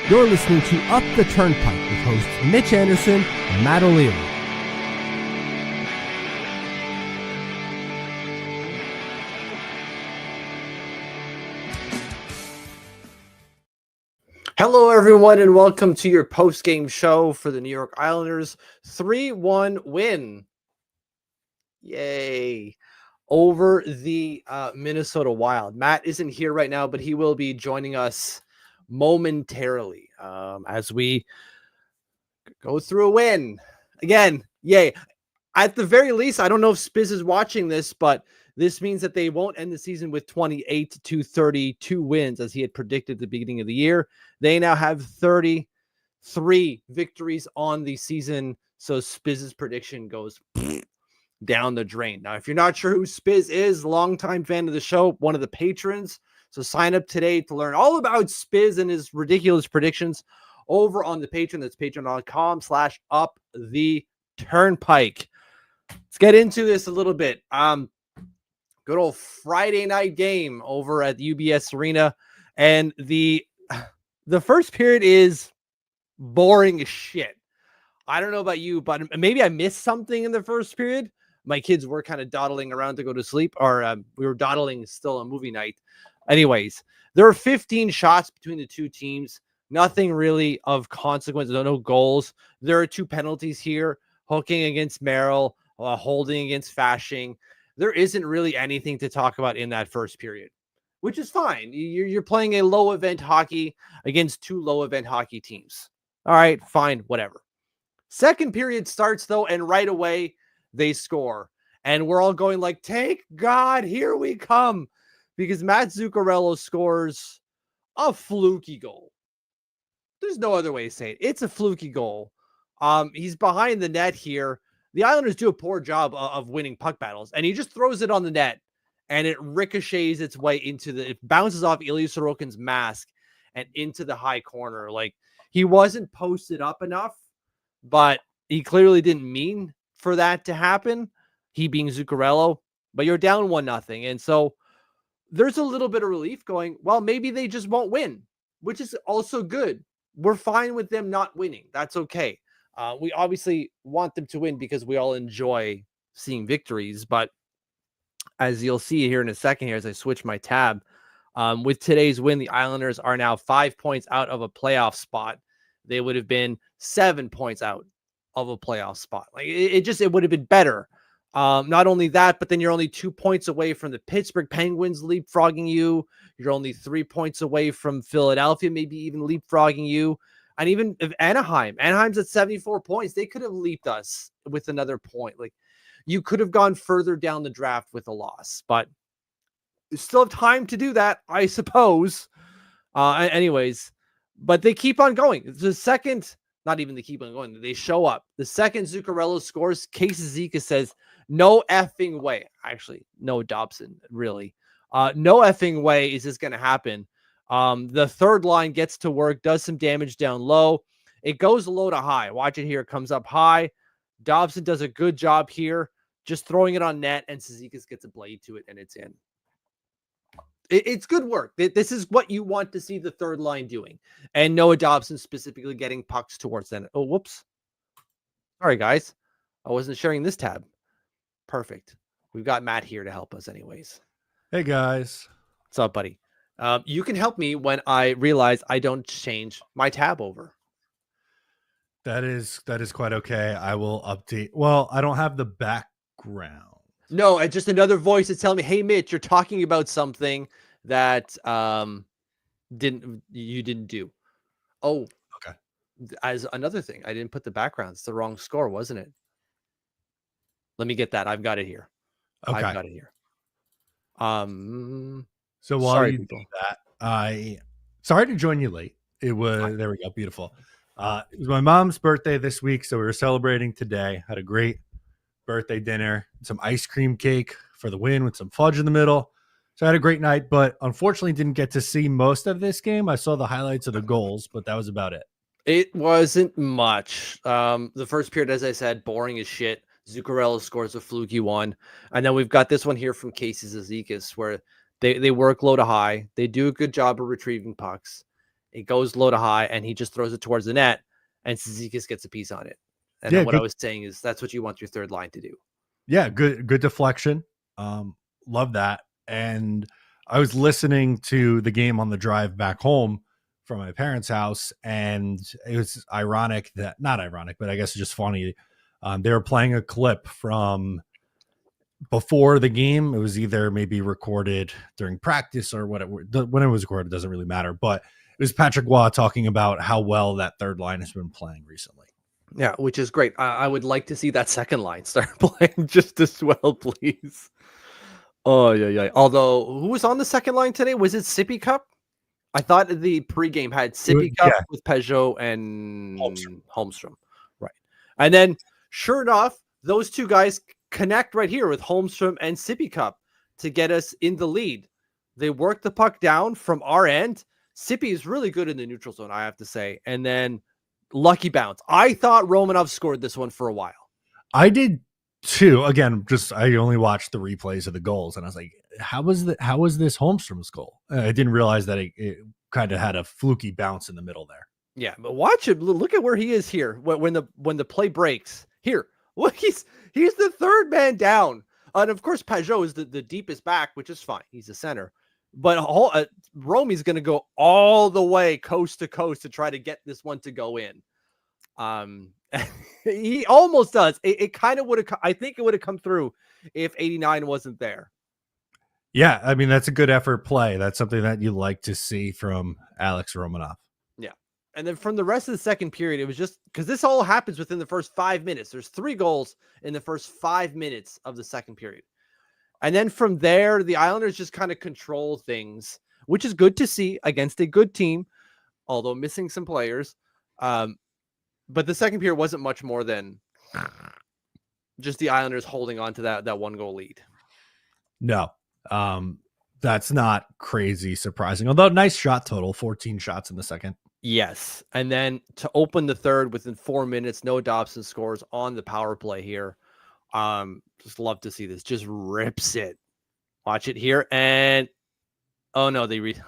You're listening to Up the Turnpike with hosts Mitch Anderson and Matt O'Leary. Hello, everyone, and welcome to your post-game show for the New York Islanders 3-1 win. Yay. Over the Minnesota Wild. Matt isn't here right now, but he will be joining us momentarily as we go through a win. Again, yay. At the very least, I don't know if Spiz is watching this, but this means that they won't end the season with 28 to 32 wins as he had predicted at the beginning of the year. They now have 33 victories on the season. So Spiz's prediction goes down the drain. Now, if you're not sure who Spiz is, longtime fan of the show, one of the patrons. So sign up today to learn all about Spiz and his ridiculous predictions over on the Patreon. That's patreon.com/uptheturnpike. Let's get into this a little bit. Good old Friday night game over at UBS Arena. And the first period is boring as shit. I don't know about you, but maybe I missed something in the first period. My kids were kind of dawdling around to go to sleep, or we were dawdling still on movie night. Anyways, there were 15 shots between the two teams. Nothing really of consequence. No goals. There are two penalties here. Hooking against Merrill, holding against Fashing. There isn't really anything to talk about in that first period, which is fine. You're playing a low event hockey against two low event hockey teams. All right, fine, whatever. Second period starts though, and right away they score. And we're all going like, thank God, here we come. Because Matt Zuccarello scores a fluky goal. There's no other way to say it. It's a fluky goal. He's behind the net here. The Islanders do a poor job of winning puck battles, and he just throws it on the net, and it ricochets its way it bounces off Ilya Sorokin's mask and into the high corner. Like, he wasn't posted up enough, but he clearly didn't mean for that to happen, he being Zuccarello, but you're down 1-0. And so there's a little bit of relief going, well, maybe they just won't win, which is also good. We're fine with them not winning. That's okay. We obviously want them to win because we all enjoy seeing victories. But as you'll see here in a second here, as I switch my tab, with today's win, the Islanders are now 5 points out of a playoff spot. They would have been 7 points out of a playoff spot. Like it would have been better. Not only that, but then you're only 2 points away from the Pittsburgh Penguins leapfrogging you. You're only 3 points away from Philadelphia, maybe even leapfrogging you. And even if Anaheim's at 74 points, they could have leaped us with another point. Like, you could have gone further down the draft with a loss, but you still have time to do that, I suppose. Anyways, but they keep on going. The second, not even they keep on going, they show up. The second Zuccarello scores, Casey Zika says, no effing way. Actually, no, Dobson, really. No effing way is this going to happen. The third line gets to work, does some damage down low. It goes low to high. Watch it here. It comes up high. Dobson does a good job here, just throwing it on net, and Cizikas gets a blade to it, and it's in. It's good work. This is what you want to see the third line doing. And Noah Dobson specifically getting pucks towards them. Oh, whoops. Sorry, guys. I wasn't sharing this tab. Perfect. We've got Matt here to help us anyways. Hey, guys. What's up, buddy? You can help me when I realize I don't change my tab over. That is quite okay. I will update. Well, I don't have the background. No, it's just another voice that's telling me, hey, Mitch, you're talking about something that you didn't do. Oh, okay. As another thing, I didn't put the background. It's the wrong score, wasn't it? Let me get that. I've got it here. Okay. I've got it here. So while you do that, sorry to join you late. It was, there we go. Beautiful. It was my mom's birthday this week. So we were celebrating today. Had a great birthday dinner, some ice cream cake for the win with some fudge in the middle. So I had a great night, but unfortunately didn't get to see most of this game. I saw the highlights of the goals, but that was about it. It wasn't much. The first period, as I said, boring as shit. Zuccarello scores a fluky one. And then we've got this one here from Casey Zizekas where they work low to high. They do a good job of retrieving pucks. It goes low to high, and he just throws it towards the net, and Zizekas gets a piece on it. And Yeah, then what I good. was saying is that's what you want your third line to do. Yeah, good deflection. Love that. And I was listening to the game on the drive back home from my parents' house, and it was ironic that not ironic, but I guess it's just funny. They were playing a clip from before the game. It was either maybe recorded during practice or whatever. When it was recorded doesn't really matter, but it was Patrick Waugh talking about how well that third line has been playing recently. Yeah, which is great. I would like to see that second line start playing just as well, please. Oh, yeah. Although, who was on the second line today? Was it Sippy Cup? I thought the pregame had Sippy Cup with Peugeot and Holmstrom. Right. And then, sure enough, those two guys connect right here with Holmstrom and Sippy Cup to get us in the lead. They work the puck down from our end. Sippy is really good in the neutral zone, I have to say. And then lucky bounce. I thought Romanov scored this one for a while. I did too. Again, I only watched the replays of the goals, and I was like, how was this Holmstrom's goal? I didn't realize that it kind of had a fluky bounce in the middle there. Yeah, but watch it. Look at where he is here when the play breaks. Here, look, he's the third man down, and of course Peugeot is the deepest back, which is fine. He's a center, but Romy's going to go all the way coast to coast to try to get this one to go in. He almost does. It kind of would have. I think it would have come through if 89 wasn't there. Yeah, I mean that's a good effort play. That's something that you like to see from Alex Romanov. Yeah. And then from the rest of the second period, it was just because this all happens within the first 5 minutes. There's 3 goals in the first 5 minutes of the second period. And then from there, the Islanders just kind of control things, which is good to see against a good team, although missing some players. But the second period wasn't much more than just the Islanders holding on to that 1-goal lead. No, that's not crazy surprising. Although nice shot total, 14 shots in the second. Yes. And then to open the third within 4 minutes, Noah Dobson scores on the power play here. Just love to see this. Just rips it. Watch it here. And oh no, there it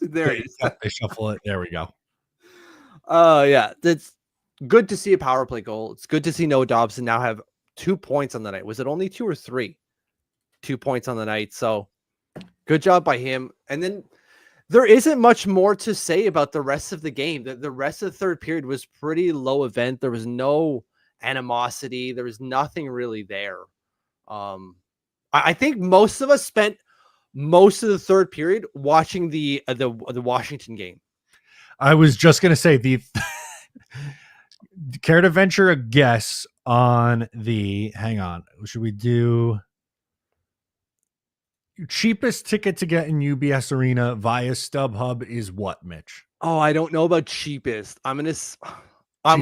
is. They shuffle it. There we go. Yeah. That's good to see a power play goal. It's good to see Noah Dobson now have 2 points on the night. Was it only 2 or 3? 2 points on the night. So good job by him. And then there isn't much more to say about the rest of the game. The rest of the third period was pretty low event. There was no animosity. There was nothing really there. I think most of us spent most of the third period watching the Washington game. I was just going to say care to venture a guess on hang on. Should we do cheapest ticket to get in UBS Arena via StubHub is what, Mitch? Oh, I don't know about cheapest. I'm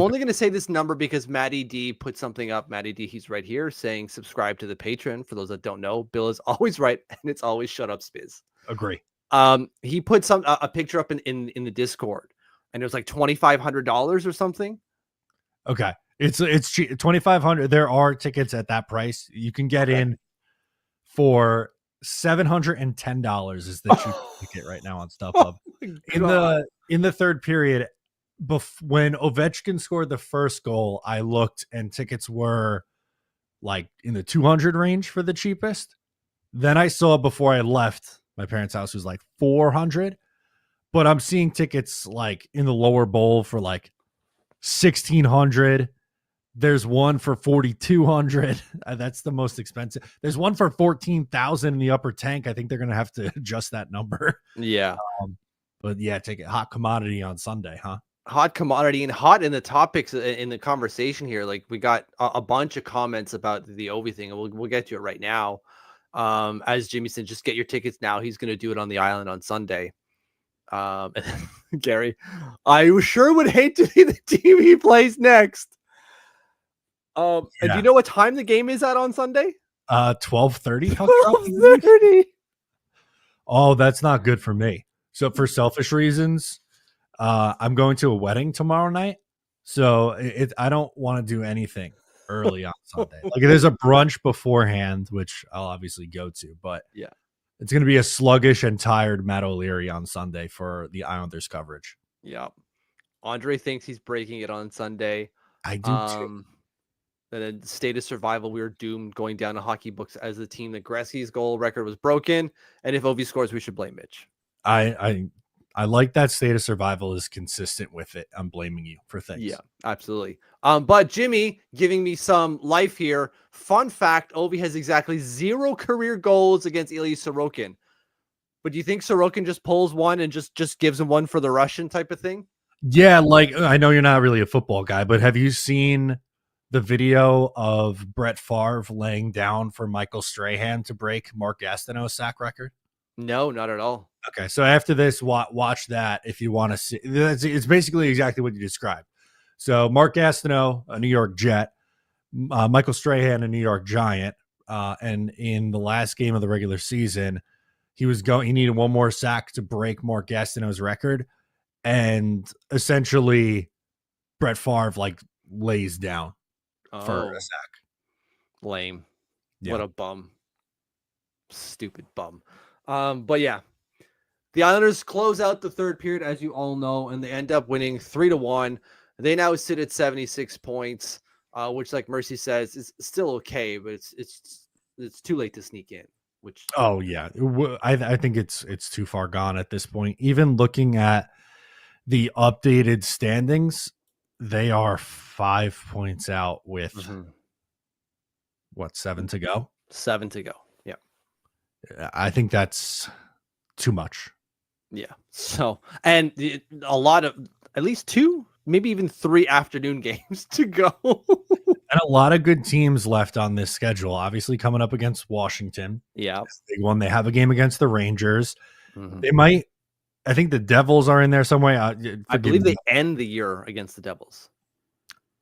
only going to say this number because Matty D put something up. Matty D, he's right here saying subscribe to the Patreon. For those that don't know, Bill is always right, and it's always shut up, Spiz. Agree. He put a picture up in the Discord, and it was like $2,500 or something. Okay, it's cheap, $2,500. There are tickets at that price. You can get in for $710 is the cheapest ticket right now on StubHub. In the third period, when Ovechkin scored the first goal, I looked and tickets were like in the 200 range for the cheapest. Then I saw before I left my parents' house was like 400, but I'm seeing tickets like in the lower bowl for like 1,600. There's one for 4,200. That's the most expensive. There's one for 14,000 in the upper tank. I think they're going to have to adjust that number. Yeah. But yeah, take it hot commodity on Sunday, huh? Hot commodity and hot in the topics in the conversation here. Like we got a bunch of comments about the Ovi thing, and we'll get to it right now. As Jimmy said, just get your tickets now. He's going to do it on the island on Sunday. Gary, I sure would hate to be the team he plays next. And do you know what time the game is at on Sunday? 12:30. 12:30. Oh, that's not good for me. So for selfish reasons, I'm going to a wedding tomorrow night. So I don't want to do anything early on Sunday. Like there's a brunch beforehand, which I'll obviously go to, but yeah, It's going to be a sluggish and tired Matt O'Leary on Sunday for the Islanders coverage. Yeah. Andre thinks he's breaking it on Sunday. I do too. And then state of survival, we were doomed going down to hockey books as the team that Gretzky's goal record was broken. And if Ovi scores, we should blame Mitch. I like that state of survival is consistent with it. I'm blaming you for things. Yeah, absolutely. But Jimmy giving me some life here. Fun fact, Ovi has exactly 0 career goals against Ilya Sorokin. But do you think Sorokin just pulls one and just gives him one for the Russian type of thing? Yeah, like I know you're not really a football guy, but have you seen the video of Brett Favre laying down for Michael Strahan to break Mark Gastineau's sack record? No, not at all. Okay, so after this, watch that if you want to see. It's basically exactly what you described. So Mark Gastineau, a New York Jet, Michael Strahan, a New York Giant, and in the last game of the regular season, he needed one more sack to break Mark Gastineau's record, and essentially, Brett Favre lays down for a sack. Lame. Yeah. What a bum. Stupid bum. But yeah, the Islanders close out the third period, as you all know, and they end up winning 3-1. They now sit at 76 points, which, like Mercy says, is still okay, but it's too late to sneak in. Which I think it's too far gone at this point. Even looking at the updated standings, they are 5 points out with 7 to go. 7 to go. Yeah, I think that's too much. Yeah. So, and a lot of at least 2, maybe even 3 afternoon games to go. And a lot of good teams left on this schedule. Obviously, coming up against Washington. Yeah. Big one. They have a game against the Rangers. They might. I think the Devils are in there somewhere. I believe they end the year against the Devils.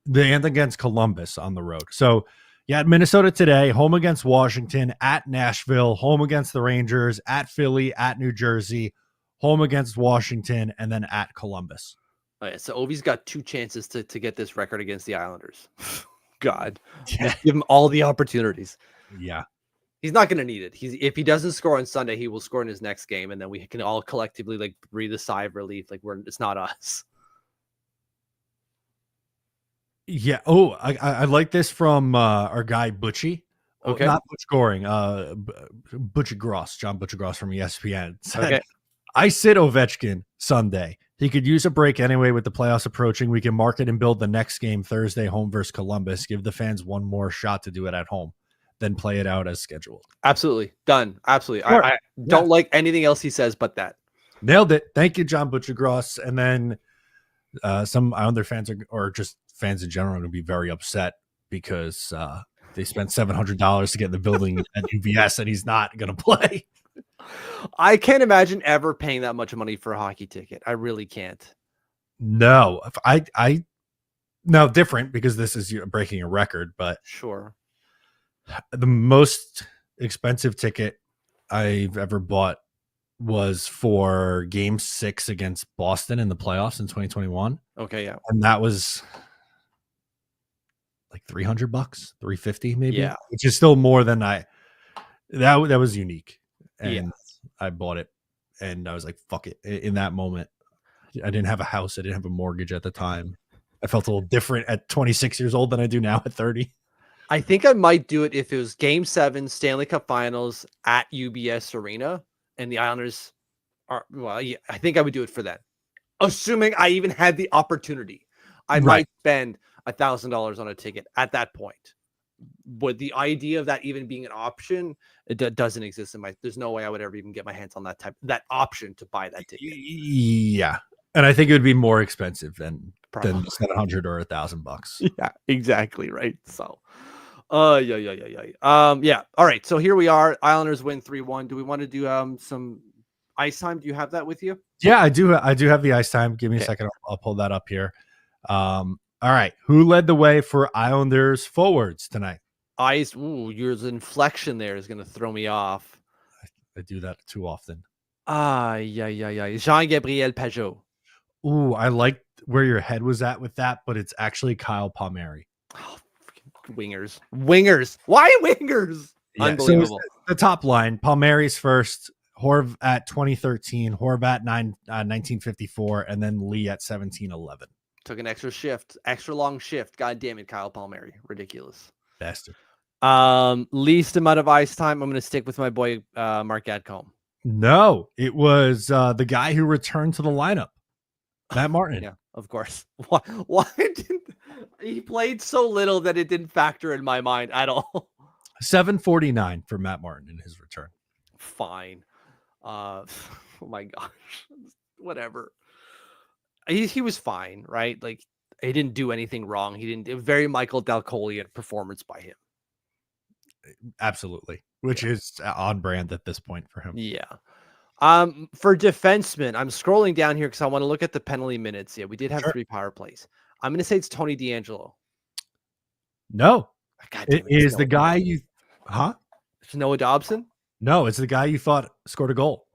They end against Columbus on the road. So, yeah, at Minnesota today, home against Washington, at Nashville, home against the Rangers, at Philly, at New Jersey, home against Washington, and then at Columbus. Oh, yeah, so Ovi's got 2 chances to get this record against the Islanders. God, yeah. Give him all the opportunities. Yeah. He's not going to need it. If he doesn't score on Sunday, he will score in his next game, and then we can all collectively breathe a sigh of relief. It's not us. Yeah. Oh, I like this from our guy Butchie. Okay. Not Butch Goring. Butchie Gross, John Butchie Gross from ESPN. Said, okay. I sit Ovechkin Sunday. He could use a break anyway with the playoffs approaching. We can market and build the next game Thursday, home versus Columbus. Give the fans one more shot to do it at home, then play it out as scheduled. Absolutely. Done. Absolutely. Sure. I don't like anything else he says but that. Nailed it. Thank you, John Butcher Gross. And then some Islander fans or just fans in general are going to be very upset because they spent $700 to get in the building at UBS and he's not going to play. I can't imagine ever paying that much money for a hockey ticket. I really can't. No, I now different because this is breaking a record, but sure. The most expensive ticket I've ever bought was for Game 6 against Boston in the playoffs in 2021. Okay, yeah, and that was like $300, $350 maybe. Yeah, which is still more than that was unique. And I bought it and I was like, fuck it. In that moment, I didn't have a house. I didn't have a mortgage at the time. I felt a little different at 26 years old than I do now at 30. I think I might do it if it was Game 7 Stanley Cup Finals at UBS Arena and the Islanders are, well, yeah, I think I would do it for that. Assuming I even had the opportunity. I might spend $1,000 on a ticket at that point. But the idea of that even being an option, it doesn't exist in there's no way I would ever even get my hands on that option to buy that ticket. Yeah. And I think it would be more expensive than $700 or $1,000. Yeah, exactly. Right. So, yeah. All right. So here we are. Islanders win 3-1. Do we want to do some ice time? Do you have that with you? Yeah, I do. I do have the ice time. Give me a second. I'll pull that up here. All right. Who led the way for Islanders forwards tonight? Ice. Ooh, your inflection there is going to throw me off. I do that too often. Jean-Gabriel Pajot. Ooh, I like where your head was at with that, but it's actually Kyle Palmieri. Oh, wingers. Why wingers? Yeah, Unbelievable. so the top line, Palmieri's first, Horv at 2013, Horvat 1954, and then Lee at 1711. Took an extra long shift. God damn it, Kyle Palmieri. Ridiculous. Bastard. Least amount of ice time. I'm going to stick with my boy, Mark Gadcombe. No, it was the guy who returned to the lineup, Matt Martin. Yeah, of course. Why didn't he played so little that it didn't factor in my mind at all? 749 for Matt Martin in his return. Fine. Oh my gosh. Whatever. He was fine, right? Like, he didn't do anything wrong. He didn't. Very Michael Dalcolian performance by him. Absolutely, which is on brand at this point for him. Yeah. For defensemen, I'm scrolling down here because I want to look at the penalty minutes. Yeah, we did have 3 power plays. I'm going to say it's Tony DeAngelo. No, God it is the guy you, It's Noah Dobson. No, it's the guy you thought scored a goal.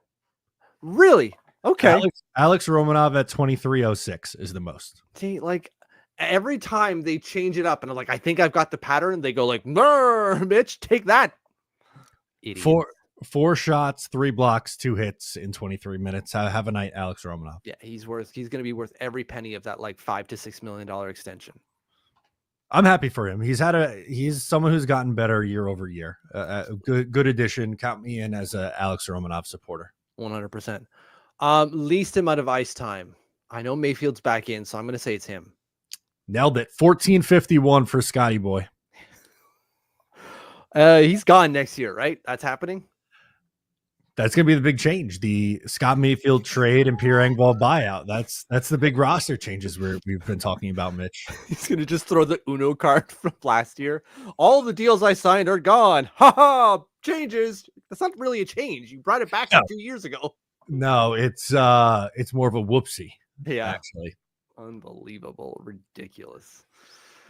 Really? Okay. Alex Romanov at 2306 is the most. See, like, every time they change it up, and I'm like, I think I've got the pattern. They go like, "No, Mitch, take that." Idiot. Four shots, 3 blocks, 2 hits in 23 minutes. Have a night, Alex Romanov. Yeah, he's going to be worth every penny of that, like $5 to $6 million extension. I'm happy for him. He's someone who's gotten better year over year. Good addition. Count me in as a Alex Romanov supporter. 100%. Least amount of ice time. I know Mayfield's back in, so I'm going to say it's him. Nailed it. 1451 for Scotty boy. He's gone next year, right? That's happening. That's going to be the big change. The Scott Mayfield trade and Pierre Engvall buyout. That's the big roster changes we've been talking about, Mitch. He's going to just throw the Uno card from last year. All the deals I signed are gone. Ha ha! Changes. That's not really a change. You brought it back 2 years ago. No, it's more of a whoopsie. Yeah. Actually. Unbelievable. Ridiculous.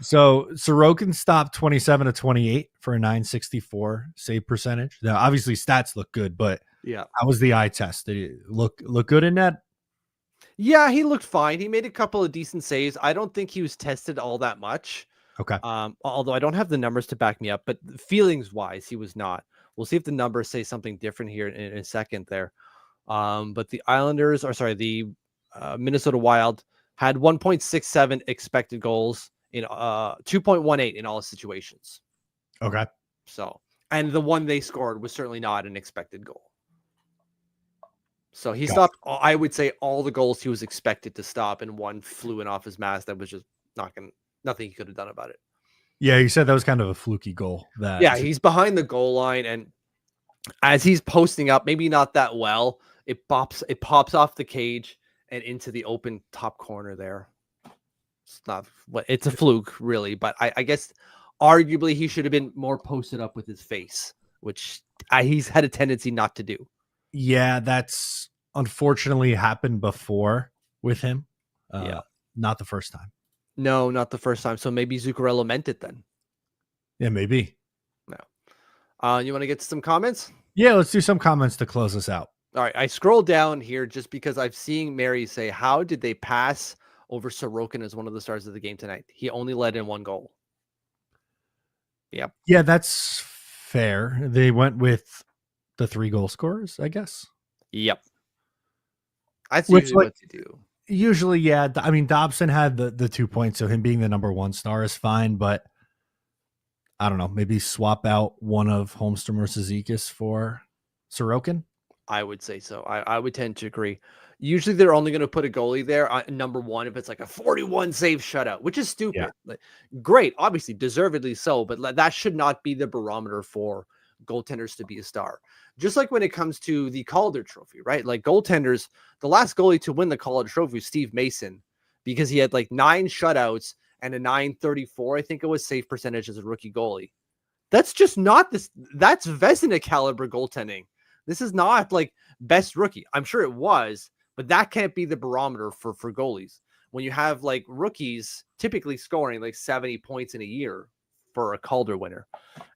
So Sorokin stopped 27 to 28 for a 964 save percentage. Now, obviously stats look good, but yeah, how was the eye test? Did it look good in net? Yeah, he looked fine. He made a couple of decent saves. I don't think he was tested all that much. Okay. Although I don't have the numbers to back me up, but feelings wise, he was not. We'll see if the numbers say something different here in a second there. But the Minnesota Wild had 1.67 expected goals in 2.18 in all situations. Okay. So, and the one they scored was certainly not an expected goal. So he stopped, I would say, all the goals he was expected to stop, and one flew in off his mask that was just nothing he could have done about it. Yeah, you said that was kind of a fluky goal. Yeah, he's behind the goal line, and as he's posting up, maybe not that well, it pops off the cage and into the open top corner there. It's a fluke, really, but I guess arguably he should have been more posted up with his face, which he's had a tendency not to do. Yeah, that's unfortunately happened before with him. Not the first time. No, not the first time. So maybe Zuccarello meant it then. Yeah, maybe. No. You want to get to some comments? Yeah, let's do some comments to close us out. All right. I scrolled down here just because I've seen Mary say, how did they pass over Sorokin as one of the stars of the game tonight? He only let in 1 goal. Yep. Yeah, that's fair. They went with the 3 goal scorers, I guess. Yep. That's usually what they do. Usually, yeah. I mean, Dobson had the 2 points, so him being the number 1 star is fine, but I don't know. Maybe swap out one of Holmstrom or Cizikas for Sorokin? I would say so. I would tend to agree. Usually they're only going to put a goalie there number 1 if it's like a 41 save shutout, which is stupid. Yeah. Like, great, obviously, deservedly so, but that should not be the barometer for goaltenders to be a star. Just like when it comes to the Calder Trophy, right? Like goaltenders, the last goalie to win the Calder Trophy was Steve Mason because he had like 9 shutouts and a 934, I think it was, save percentage as a rookie goalie. That's just not this. That's Vezina caliber goaltending. This is not like best rookie. I'm sure it was, but that can't be the barometer for goalies. When you have like rookies typically scoring like 70 points in a year for a Calder winner.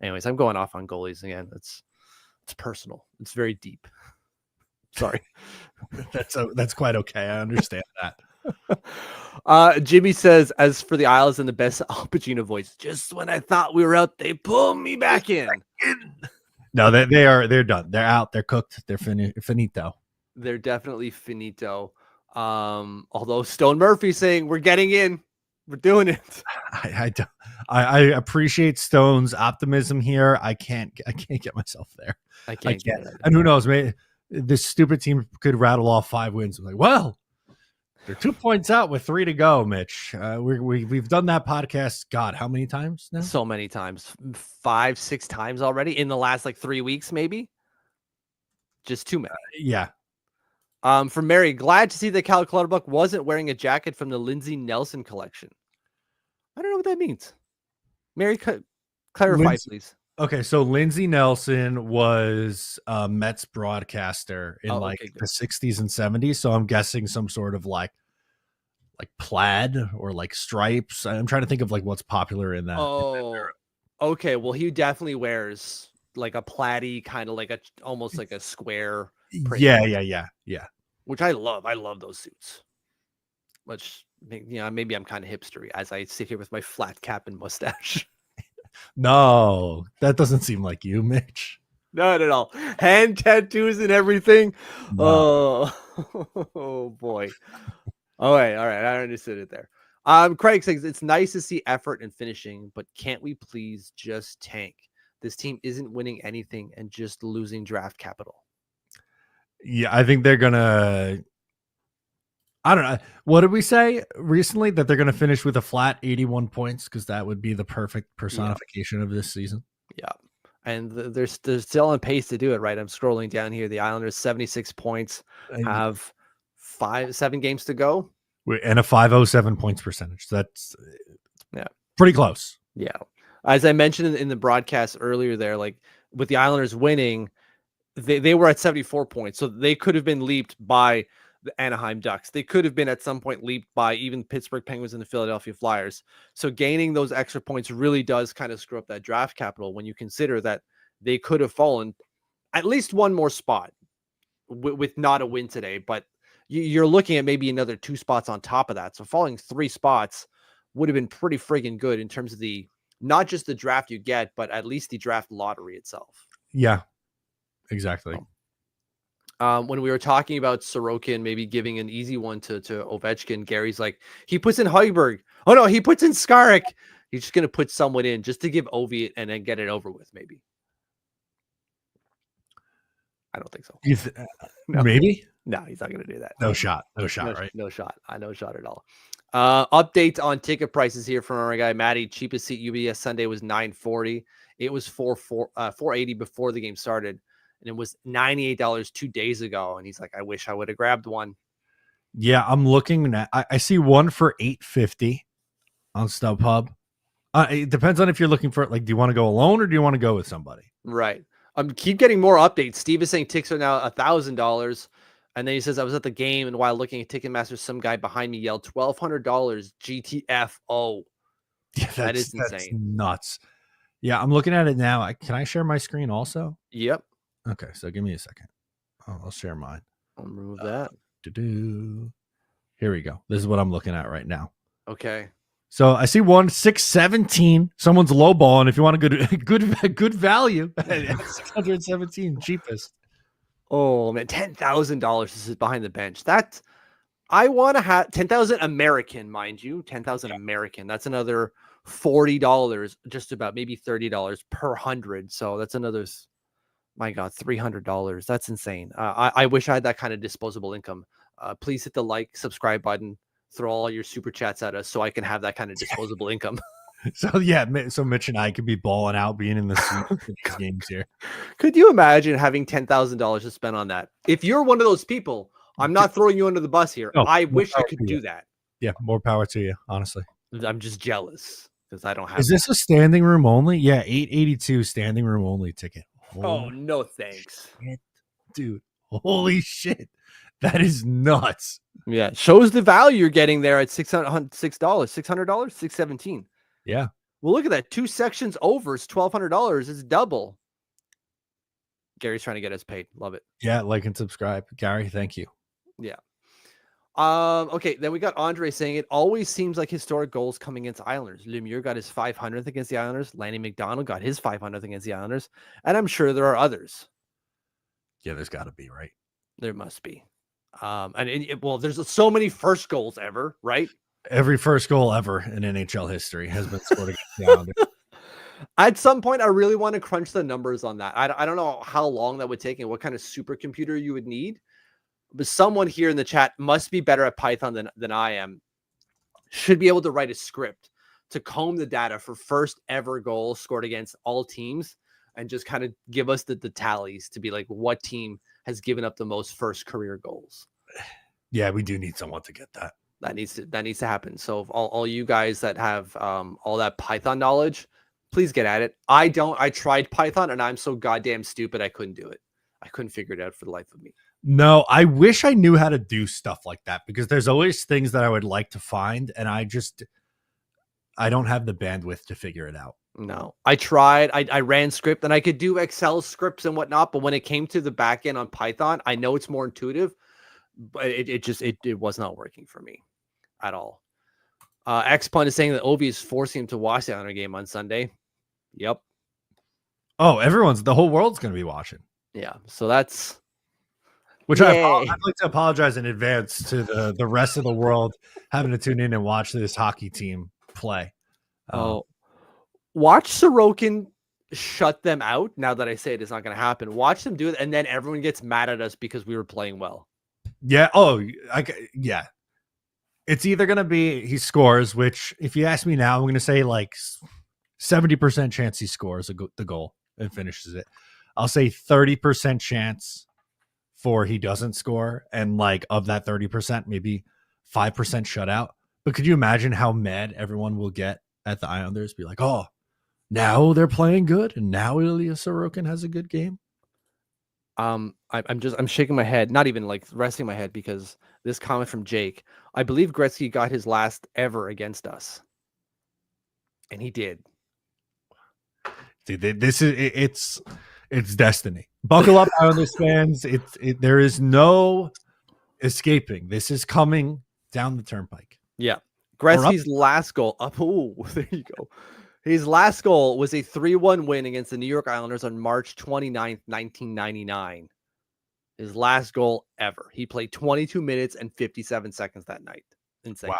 Anyways, I'm going off on goalies again. It's personal. It's very deep. Sorry. That's quite okay. I understand that. Jimmy says, as for the Isles in the best Al Pacino voice, just when I thought we were out, they pulled me back in. No, they're done. They're out. They're cooked. They're finito. They're definitely finito. Although Stone Murphy's saying we're getting in, we're doing it. I appreciate Stone's optimism here. I can't get myself there. I can't get it. And who knows, maybe this stupid team could rattle off 5 wins. I'm like, well, they're 2 points out with 3 to go, Mitch. We've done that podcast. God, how many times now? So many times, 5, 6 times already in the last like 3 weeks, maybe. Just too many. Yeah. From Mary, glad to see that Cal Clutterbuck wasn't wearing a jacket from the Lindsey Nelson collection. I don't know what that means. Mary, clarify, please. Okay, so Lindsey Nelson was a Mets broadcaster in the 60s and 70s. So I'm guessing some sort of like plaid or like stripes. I'm trying to think of like what's popular in that. Oh, okay. Well, he definitely wears like a plaid-y kind of like almost like a square print. Yeah. Which I love. I love those suits. Which, maybe I'm kind of hipstery as I sit here with my flat cap and mustache. No, that doesn't seem like you, Mitch. Not at all. Hand tattoos and everything. No. Oh boy. All right. I understood it there. Craig says it's nice to see effort and finishing, but can't we please just tank? This team isn't winning anything and just losing draft capital. Yeah, I think they're gonna. I don't know. What did we say recently? That they're going to finish with a flat 81 points because that would be the perfect personification of this season. Yeah. And they're still on pace to do it, right? I'm scrolling down here. The Islanders, 76 points, have 7 games to go. And a 507 points percentage. That's pretty close. Yeah. As I mentioned in the broadcast earlier there, like with the Islanders winning, they were at 74 points. So they could have been leaped by the Anaheim Ducks. They could have been at some point leaped by even Pittsburgh Penguins and the Philadelphia Flyers. So gaining those extra points really does kind of screw up that draft capital when you consider that they could have fallen at least one more spot with not a win today. But you're looking at maybe another 2 spots on top of that. So falling 3 spots would have been pretty friggin' good in terms of not just the draft you get, but at least the draft lottery itself. Yeah, exactly. When we were talking about Sorokin maybe giving an easy one to Ovechkin, Gary's like, he puts in Højbjerg. Oh, no, he puts in Skarek. He's just going to put someone in just to give Ovi and then get it over with, maybe. I don't think so. No. Maybe? No, he's not going to do that. No shot, right? No shot. No shot at all. Updates on ticket prices here from our guy, Matty. Cheapest seat UBS Sunday was $940. It was $480 before the game started. And it was $98 2 days ago. And he's like, I wish I would have grabbed one. Yeah, I'm looking at, I see one for $850 on StubHub. It depends on if you're looking for, like, do you want to go alone or do you want to go with somebody? Right. Keep getting more updates. Steve is saying tickets are now $1,000. And then he says, I was at the game and while looking at Ticketmaster, some guy behind me yelled $1,200 GTFO. Yeah, that is insane. That's nuts. Yeah, I'm looking at it now. Can I share my screen also? Yep. Okay, so give me a second. I'll share mine. I'll remove that. Here we go. This is what I'm looking at right now. Okay. So I see one 617. Someone's lowballing. If you want a good value, 617 cheapest. Oh man, $10,000 to sit behind the bench. I want to have 10,000 American, mind you, 10,000 American. That's another $40, just about maybe $30 per 100. So that's another. My God, $300. That's insane. I wish I had that kind of disposable income. Please hit the like, subscribe button, throw all your super chats at us so I can have that kind of disposable income. So Mitch and I could be balling out, being in the suite games here. Could you imagine having $10,000 to spend on that? If you're one of those people, I'm not throwing you under the bus here. No, I wish I could do that. Yeah, more power to you, honestly. I'm just jealous because I don't have. Is this a standing room only? Yeah, $882 standing room only ticket. Oh, no thanks. Shit, dude. Holy shit. That is nuts. Yeah. Shows the value you're getting there at $600, $617. Yeah. Well, look at that. 2 sections over is $1,200. It's double. Gary's trying to get us paid. Love it. Yeah. Like and subscribe. Gary, thank you. Yeah. Okay, then we got Andre saying it always seems like historic goals coming against Islanders. Lemieux got his 500th against the Islanders. Lanny McDonald got his 500th against the Islanders. And I'm sure there are others. Yeah, there's got to be, right? There must be. Well, there's so many first goals ever, right? Every first goal ever in NHL history has been scored against the Islanders. At some point, I really want to crunch the numbers on that. I don't know how long that would take and what kind of supercomputer you would need. But someone here in the chat must be better at Python than I am. Should be able to write a script to comb the data for first ever goals scored against all teams and just kind of give us the tallies to be like what team has given up the most first career goals. Yeah, we do need someone to get that. That needs to happen. So if all you guys that have all that Python knowledge, please get at it. I tried Python and I'm so goddamn stupid I couldn't do it. I couldn't figure it out for the life of me. No, I wish I knew how to do stuff like that because there's always things that I would like to find and I don't have the bandwidth to figure it out. No, I tried. I ran script and I could do Excel scripts and whatnot, but when it came to the back end on Python, I know it's more intuitive, but it was not working for me at all. X-Pun is saying that Ovi is forcing him to watch the Islander game on Sunday. Yep. Oh, the whole world's going to be watching. Yeah, so that's... Which I'd like to apologize in advance to the rest of the world having to tune in and watch this hockey team play. Watch Sorokin shut them out. Now that I say it's not going to happen, watch them do it, and then everyone gets mad at us because we were playing well. Yeah. Yeah. It's either going to be he scores, which if you ask me now, I'm going to say like 70% chance he scores the goal and finishes it. I'll say 30% chance for he doesn't score, and like of that 30%, maybe 5% shutout. But could you imagine how mad everyone will get at the Islanders? Be like, oh, now they're playing good, and now Ilya Sorokin has a good game. I'm shaking my head, not even like resting my head, because this comment from Jake, I believe Gretzky got his last ever against us, and he did. See, it's destiny. Buckle up, Islanders fans. There is no escaping. This is coming down the turnpike. Yeah. Gretzky's last goal up. Oh, there you go. His last goal was a 3-1 win against the New York Islanders on March 29th, 1999. His last goal ever. He played 22 minutes and 57 seconds that night. Insane.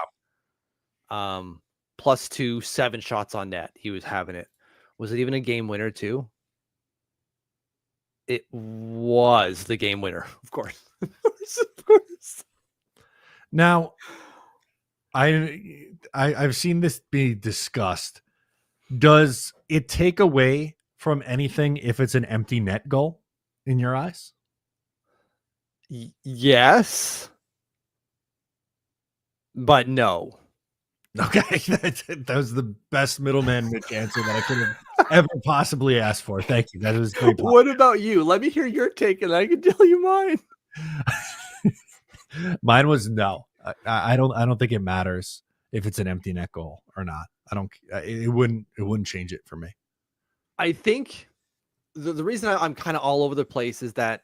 Wow. +2, 7 shots on net. He was having it. Was it even a game winner too? It was the game winner, of course. Of course. Now, I've seen this be discussed. Does it take away from anything if it's an empty net goal in your eyes? Yes, but no. Okay, that was the best middleman Mitch answer that I could have ever possibly asked for. Thank you. That was great. What about you? Let me hear your take, and I can tell you mine. Mine was no. I don't think it matters if it's an empty net goal or not. It wouldn't change it for me. I think the reason I'm kind of all over the place is that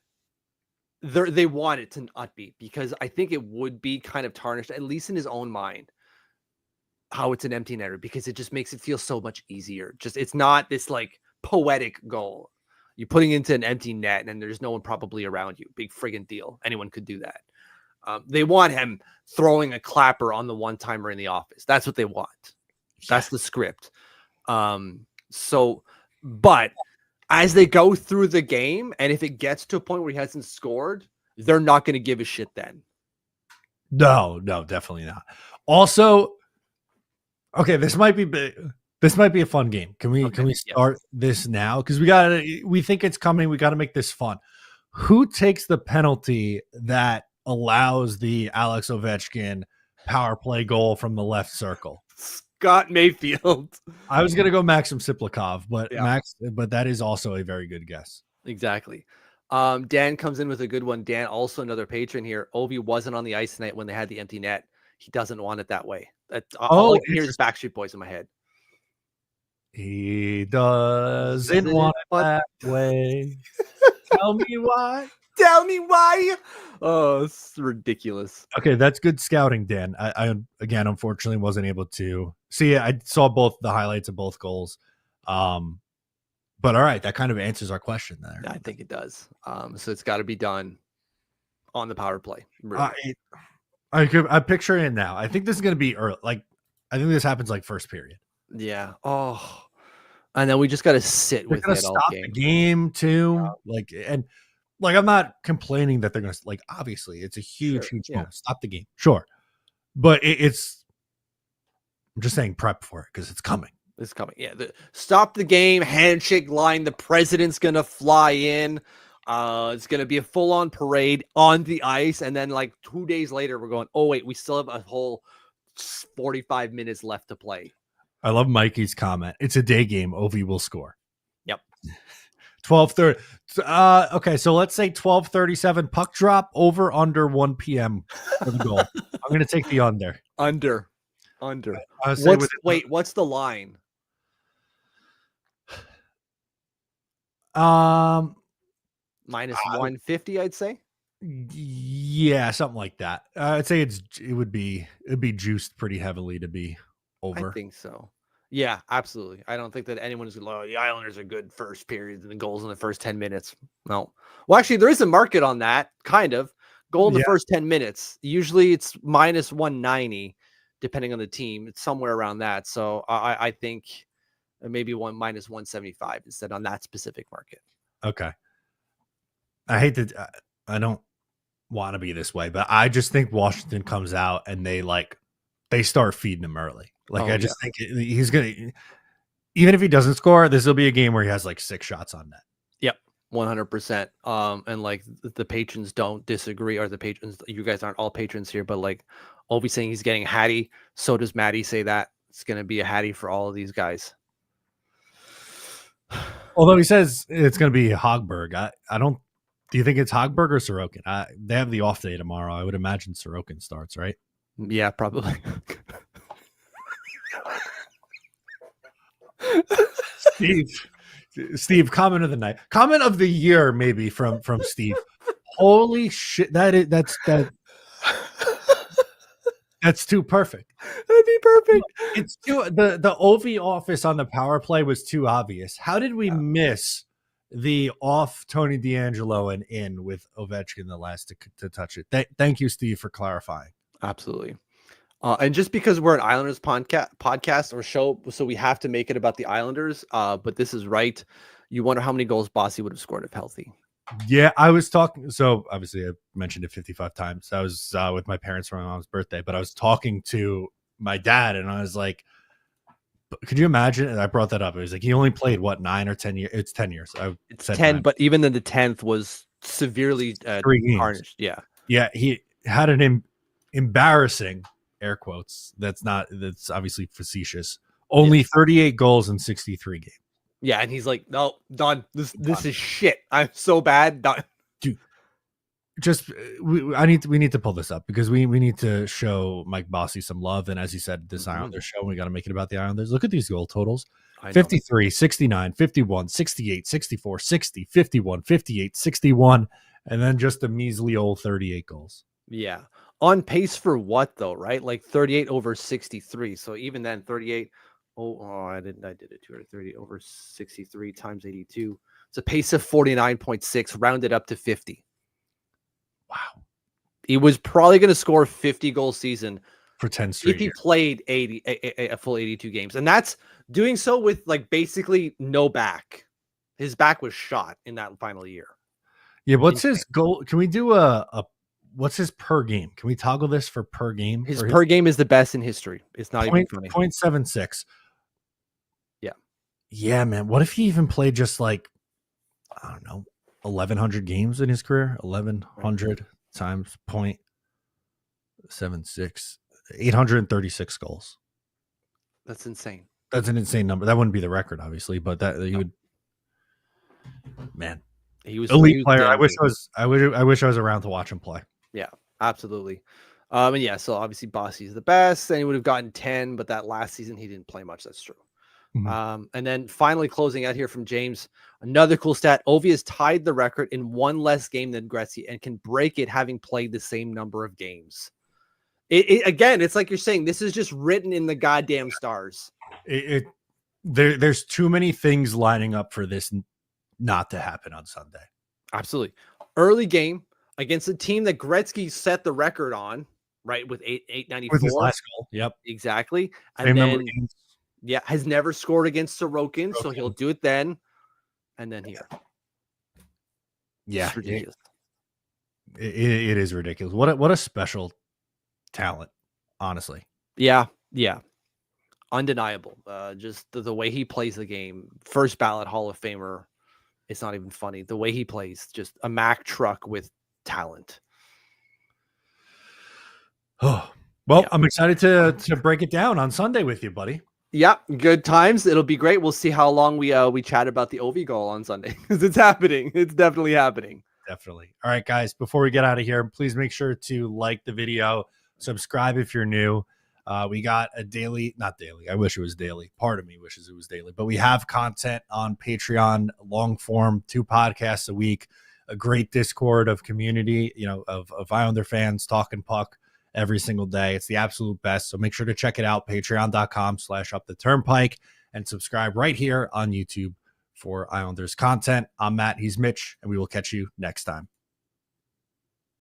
they want it to not be, because I think it would be kind of tarnished, at least in his own mind, how it's an empty netter, because it just makes it feel so much easier. Just, it's not this like poetic goal. You're putting into an empty net and there's no one probably around you. Big friggin' deal. Anyone could do that. They want him throwing a clapper on the one-timer in the office. That's what they want. That's the script. But as they go through the game, and if it gets to a point where he hasn't scored, they're not going to give a shit then. No, definitely not. Also, okay, this might be a fun game. Can we start this now? Because we think it's coming. We got to make this fun. Who takes the penalty that allows the Alex Ovechkin power play goal from the left circle? Scott Mayfield. I was gonna go Maxim Siplikov, but but that is also a very good guess. Exactly. Dan comes in with a good one. Dan, also another patron here. Ovi wasn't on the ice tonight when they had the empty net. He doesn't want it that way. All I can hear is Backstreet Boys in my head. He doesn't want it that way. Tell me why. Tell me why. Oh, it's ridiculous. Okay, that's good scouting, Dan. I again, unfortunately, wasn't able to see it. I saw both the highlights of both goals. But all right, that kind of answers our question there. I think it does. So it's got to be done on the power play. Really. I'm picturing it now. I think this is going to be early. Like, I think this happens like first period. Yeah. Oh, and then we just got to sit They're with going to it all stop game. the game too. Like, and like, I'm not complaining that they're going to, like, obviously it's a huge moment. Stop the game. Sure. But it's, I'm just saying prep for it because it's coming. It's coming. Yeah. Stop the game, handshake line. The president's going to fly in. It's going to be a full-on parade on the ice. And then like 2 days later, we're going, oh, wait, we still have a whole 45 minutes left to play. I love Mikey's comment. It's a day game. Ovi will score. Yep. 12:30. Okay, so let's say 12:37 puck drop over under 1 p.m. for the goal. I'm going to take the under. Under. What's the line? Minus 150, I'd say. Yeah, something like that. I'd say it'd be juiced pretty heavily to be over. I think so. Yeah, absolutely. I don't think that anyone is going to, the Islanders are good first period and the goals in the first 10 minutes. No. Well, actually, there is a market on that, kind of. Goal in the first 10 minutes. Usually it's minus 190, depending on the team. It's somewhere around that. So I think maybe minus 175 instead on that specific market. Okay. I don't want to be this way, but I just think Washington comes out and they start feeding him early. Like, I just think he's going to, even if he doesn't score, this will be a game where he has like 6 shots on net. Yep. 100%. And like the patrons don't disagree, or the patrons, you guys aren't all patrons here, but like Ovi saying he's getting Hattie. So does Maddie say that it's going to be a Hattie for all of these guys. Although he says it's going to be Hogberg. I don't, do you think it's Hogberg or Sorokin? They have the off day tomorrow. I would imagine Sorokin starts, right? Yeah, probably. Steve, comment of the night, comment of the year, maybe from Steve. Holy shit, that's too perfect. That'd be perfect. It's too the Ovi office on the power play was too obvious. How did we miss the off Tony DeAngelo and in with Ovechkin the last to touch it? Thank you, Steve, for clarifying. Absolutely. And just because we're an Islanders podcast or show, so we have to make it about the Islanders. But this is right. You wonder how many goals Bossy would have scored if healthy. Yeah, I was talking. So obviously, I mentioned it 55 times. I was with my parents for my mom's birthday, but I was talking to my dad, and I was like, "Could you imagine?" And I brought that up. It was like he only played 9 or 10 years. It's 10 years. It's 10, but even then, the 10th was severely tarnished. Yeah, he had an embarrassing. Air quotes. That's obviously facetious. Only 38 goals in 63 games. Yeah, and he's like, no, done. This is shit. I'm so bad. Done. Dude, we need to pull this up because we need to show Mike Bossy some love. And as he said, this Islanders show, we got to make it about the Islanders. Look at these goal totals. 53, 69, 51, 68, 64, 60, 51, 58, 61, and then just a measly old 38 goals. Yeah. On pace for what though, right? Like 38 over 63. So even then 38. I did it 230 over 63 times 82. It's a pace of 49.6 rounded up to 50. Wow. He was probably going to score 50 goal season for 10 straight if he years. played a full 82 games. And that's doing so with like basically no back. His back was shot in that final year. Yeah, what's his goal? Can we do what's his per game? Can we toggle this for per game? His per game is the best in history. It's not even funny. 0.76. Yeah. Yeah, man. What if he even played just like, I don't know, 1,100 games in his career? 1,100 times 0.76. 836 goals. That's insane. That's an insane number. That wouldn't be the record, obviously, but he would. Man, he was elite player. I wish I was around to watch him play. Yeah, absolutely. And yeah, so obviously Bossy is the best, and he would have gotten 10, but that last season he didn't play much. That's true. And then finally closing out here from James, another cool stat. Ovi has tied the record in one less game than Gretzky and can break it having played the same number of games. Again, it's like you're saying, this is just written in the goddamn stars. There's too many things lining up for this not to happen on Sunday. Absolutely. Early game against a team that Gretzky set the record on, right? With 894. With his last goal. Yep. Exactly. And Same then, number of games. yeah, has never scored against Sorokin, so he'll do it then. And then here. Yeah. It's ridiculous. It is ridiculous. What a special talent, honestly. Yeah. Undeniable. Just the way he plays the game. First ballot Hall of Famer. It's not even funny. The way he plays, just a Mack truck with talent. Oh, well, yeah. I'm excited to break it down on Sunday with you, buddy. Yeah, good times. It'll be great. We'll see how long we chat about the Ovi goal on Sunday, because it's happening. It's definitely happening. Definitely. All right, guys, before we get out of here, please make sure to like the video, subscribe if you're new. We got a not daily. I wish it was daily. Part of me wishes it was daily, but we have content on Patreon, long form, 2 podcasts a week, a great Discord of community, of Islander fans talking puck every single day. It's the absolute best. So make sure to check it out. Patreon.com/uptheturnpike and subscribe right here on YouTube for Islanders content. I'm Matt. He's Mitch, and we will catch you next time.